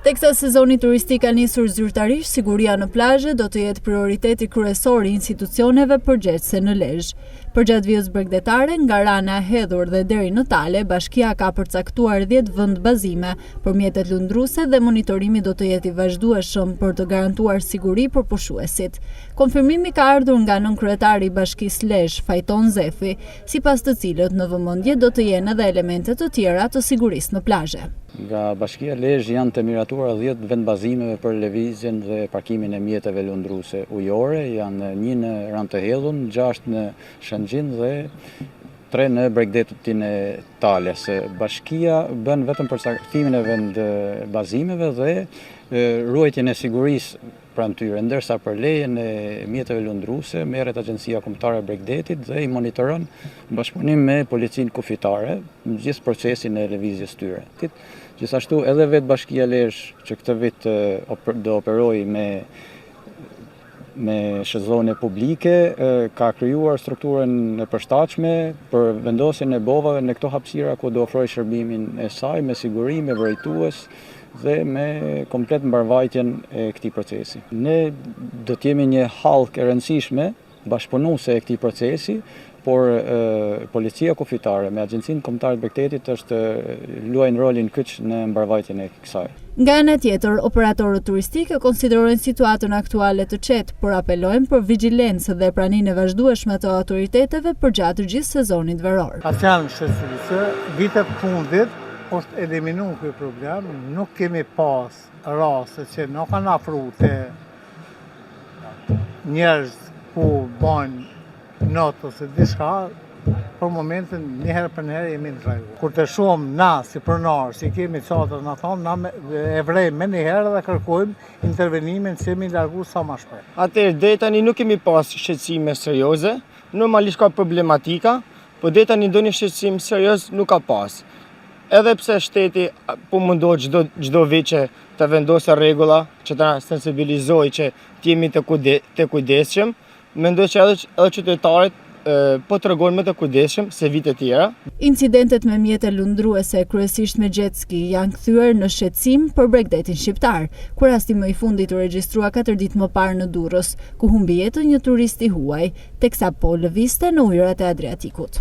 Teksa sezoni turistik ka nisur zyrtarisht, siguria në plazhe do të jetë prioriteti kryesor i institucioneve përgjegjëse në Lezhë. Përgjatë vijës bregdetare, nga rana e hedhur dhe deri në Tale, bashkia ka përcaktuar 10 vend bazime për mjetet lundruese dhe monitorimi do të jetë i vazhdueshëm për të garantuar siguri për pushuesit. Konfirmimi ka ardhur nga nënkryetari i Bashkisë Lezhë, Fajton Zefi, sipas të cilët në vëmendje do të jenë edhe elemente të tjera të sigurisë në plazhe. Nga Bashkia Lezhë janë të miratuar 10 vendbazimeve për lëvizjen dhe parkimin e mjeteve lundruese ujore, janë 1 në Ranë të Hedhun, 6 në Shëngjin dhe 3 në bregdetin e Tales. Bashkia bën vetëm përcaktimin e vendbazimeve dhe ruajtjen e sigurisë pranë tyre, ndërsa për lejen e mjeteve lundruese merret Agjencia Kombëtare e Bregdetit dhe i monitoron në bashkëpunim me Policinë Kufitare në gjithë procesin e lëvizjes tyre. Gjithashtu edhe vetë Bashkia Lezhë që këtë vit do operoj me shëzone publike, ka krijuar strukturën e përshtatshme për vendosjen e bovave në këto hapësira ku do ofroj shërbimin e saj me siguri, me vërejtues dhe me komplet mbarvajtjen e këtij procesi. Ne do të jemi një hallkë e rëndësishme bashkëpunuese e këtij procesi, por Policia Kufitare me Agjencinë Kombëtare të Bregdetit është luajnë rolin kyç në mbarvajtjen e kësaj. Nga ana tjetër, operatorët turistik e konsiderojnë situatën aktuale të qetë, por apelojnë për vigjilencë dhe praninë e vazhdueshme të autoriteteve përgjatë gjithë sezonit veror. Janë shërbëse, vitet fundit është eliminuar ky problem, nuk kemi pas raste që nuk kanë afruar te njerëz ku bën not ose diçka, për momentin njëherë për njëherë jemi në rregull. Kur të shohim na si pronar, si kemi çadër na thonë, na e vrejmë me njëherë dhe kërkojmë intervenimin se mi largu sa më shpejt. Atëherë deri tani nuk kemi pas shqetësime serioze, normalisht ka problematika, por deri tani ndonjë shqetësim serioz nuk ka pas. Edhe pse shteti po mundohet çdo vit që të vendosë rregulla, që të sensibilizojë që të jemi të kujdesshëm, mendoj që edhe qytetarët po tregojnë më të kujdesshëm se vite tjera. Incidentet me mjete lundruese, kryesisht me jet ski, janë kthyer në shqetësim për bregdetin shqiptar, kur rasti më i fundit u regjistrua 4 ditë më parë në Durrës, ku humbi jetën një turist i huaj, teksa po lëvizte në ujërat e Adriatikut.